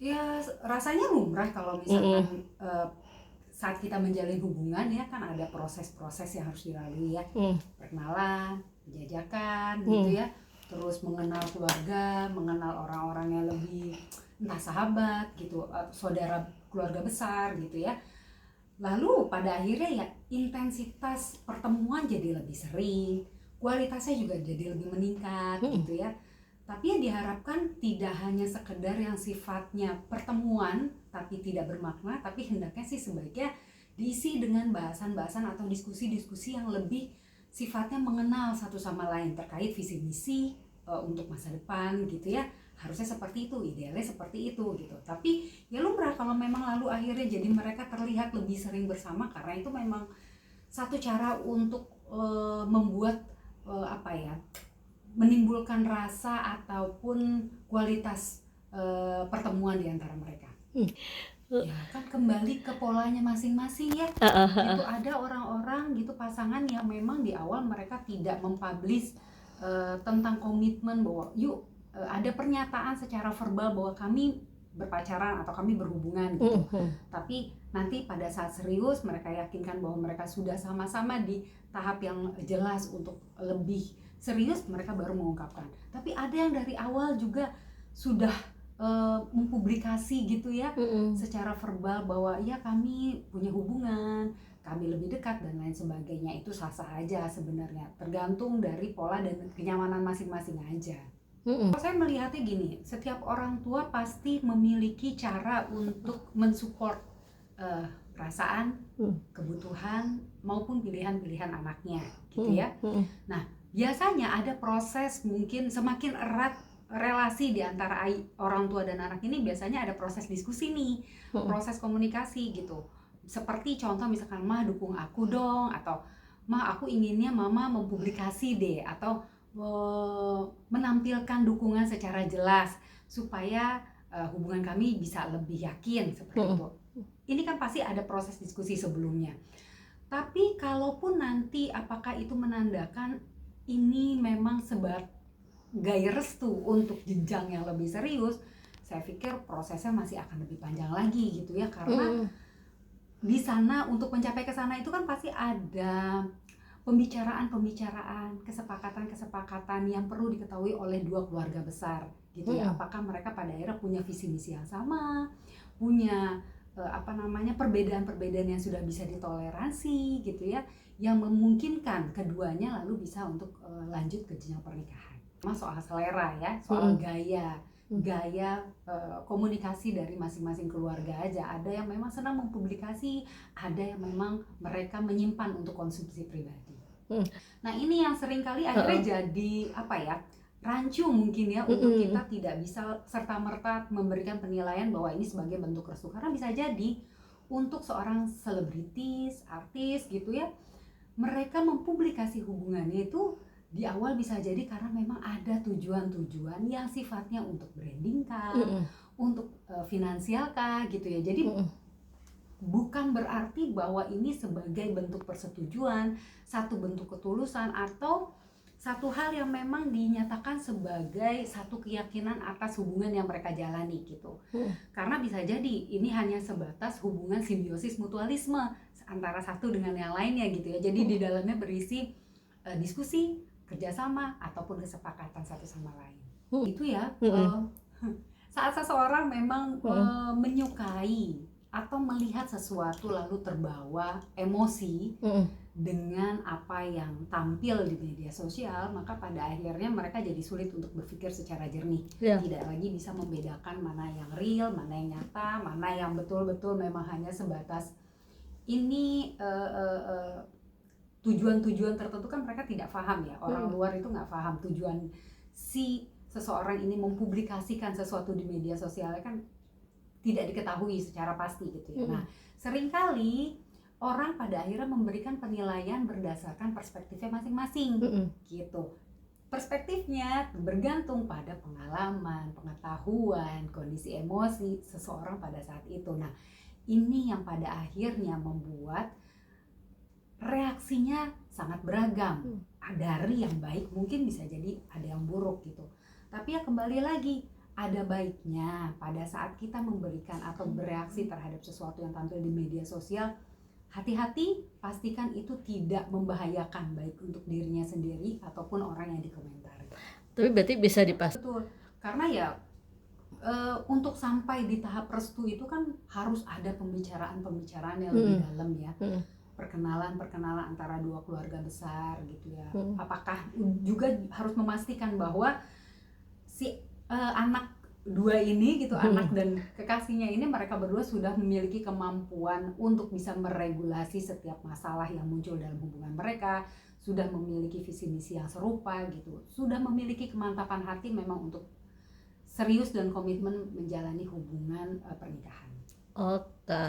Ya rasanya lumrah kalau Mm-mm. misalkan saat kita menjalin hubungan ya kan ada proses-proses yang harus dilalui ya. Mm. Perkenalan, penjajakan gitu Mm. ya. Terus mengenal keluarga, mengenal orang-orang yang lebih entah sahabat gitu, saudara keluarga besar gitu ya. Lalu pada akhirnya ya intensitas pertemuan jadi lebih sering, kualitasnya juga jadi lebih meningkat gitu ya. Tapi yang diharapkan tidak hanya sekedar yang sifatnya pertemuan tapi tidak bermakna, tapi hendaknya sih sebaiknya diisi dengan bahasan-bahasan atau diskusi-diskusi yang lebih sifatnya mengenal satu sama lain terkait visi misi untuk masa depan gitu ya. Harusnya seperti itu, idealnya seperti itu gitu. Tapi ya lumrah kalau memang lalu akhirnya jadi mereka terlihat lebih sering bersama karena itu memang satu cara untuk membuat apa ya, menimbulkan rasa ataupun kualitas pertemuan di antara mereka. Ya kan kembali ke polanya masing-masing ya. Gitu ada orang-orang gitu pasangan yang memang di awal mereka tidak mempublish tentang komitmen bahwa yuk ada pernyataan secara verbal bahwa kami berpacaran atau kami berhubungan gitu. Tapi nanti pada saat serius mereka yakinkan bahwa mereka sudah sama-sama di tahap yang jelas untuk lebih serius, mereka baru mengungkapkan. Tapi ada yang dari awal juga sudah mempublikasi gitu ya, secara verbal bahwa ya kami punya hubungan, kami lebih dekat dan lain sebagainya. Itu sah-sah aja sebenarnya, tergantung dari pola dan kenyamanan masing-masing aja. Saya melihatnya gini, setiap orang tua pasti memiliki cara untuk mensupport perasaan, kebutuhan maupun pilihan-pilihan anaknya gitu ya. Nah, biasanya ada proses, mungkin semakin erat relasi di antara orang tua dan anak ini biasanya ada proses diskusi nih, proses komunikasi gitu. Seperti contoh misalkan, "Mah dukung aku dong," atau "Mah aku inginnya mama mempublikasi deh," atau menampilkan dukungan secara jelas supaya hubungan kami bisa lebih yakin seperti itu. Ini kan pasti ada proses diskusi sebelumnya. Tapi kalaupun nanti apakah itu menandakan ini memang sebagai restu untuk jenjang yang lebih serius, saya pikir prosesnya masih akan lebih panjang lagi gitu ya, karena di sana untuk mencapai ke sana itu kan pasti ada pembicaraan, kesepakatan yang perlu diketahui oleh dua keluarga besar gitu ya. Apakah mereka pada akhirnya punya visi misi yang sama, punya perbedaan-perbedaan yang sudah bisa ditoleransi gitu ya, yang memungkinkan keduanya lalu bisa untuk lanjut ke jenjang pernikahan. Soal selera ya, soal gaya komunikasi dari masing-masing keluarga aja. Ada yang memang senang mempublikasi, ada yang memang mereka menyimpan untuk konsumsi pribadi. Nah ini yang seringkali akhirnya jadi apa ya, rancu mungkin ya untuk kita tidak bisa serta-merta memberikan penilaian bahwa ini sebagai bentuk restu, karena bisa jadi untuk seorang selebritis, artis gitu ya, mereka mempublikasi hubungannya itu di awal bisa jadi karena memang ada tujuan-tujuan yang sifatnya untuk branding kah, untuk finansial kah gitu ya. Jadi bukan berarti bahwa ini sebagai bentuk persetujuan, satu bentuk ketulusan, atau satu hal yang memang dinyatakan sebagai satu keyakinan atas hubungan yang mereka jalani gitu. Karena bisa jadi ini hanya sebatas hubungan simbiosis mutualisme antara satu dengan yang lainnya gitu ya. Jadi di dalamnya berisi diskusi, kerjasama, ataupun kesepakatan satu sama lain. Itu ya, saat seseorang memang menyukai atau melihat sesuatu lalu terbawa emosi dengan apa yang tampil di media sosial, maka pada akhirnya mereka jadi sulit untuk berpikir secara jernih. Tidak lagi bisa membedakan mana yang real, mana yang nyata, mana yang betul-betul memang hanya sebatas ini tujuan-tujuan tertentu. Kan mereka tidak paham ya, orang luar itu nggak paham tujuan si seseorang ini mempublikasikan sesuatu di media sosial, kan tidak diketahui secara pasti gitu ya. Nah, seringkali orang pada akhirnya memberikan penilaian berdasarkan perspektifnya masing-masing gitu. Perspektifnya bergantung pada pengalaman, pengetahuan, kondisi emosi seseorang pada saat itu. Nah, ini yang pada akhirnya membuat reaksinya sangat beragam. Dari yang baik mungkin bisa jadi ada yang buruk gitu. Tapi ya kembali lagi, ada baiknya pada saat kita memberikan atau bereaksi terhadap sesuatu yang tampil di media sosial, hati-hati, pastikan itu tidak membahayakan baik untuk dirinya sendiri ataupun orang yang dikomentari. Tapi berarti bisa dipastikan. Betul, karena ya untuk sampai di tahap restu itu kan harus ada pembicaraan yang lebih dalam ya. Perkenalan antara dua keluarga besar gitu ya. Apakah juga harus memastikan bahwa si anak dua ini gitu, anak dan kekasihnya ini, mereka berdua sudah memiliki kemampuan untuk bisa meregulasi setiap masalah yang muncul dalam hubungan mereka, sudah memiliki visi misi yang serupa gitu, sudah memiliki kemantapan hati memang untuk serius dan komitmen menjalani hubungan pernikahan. Oke.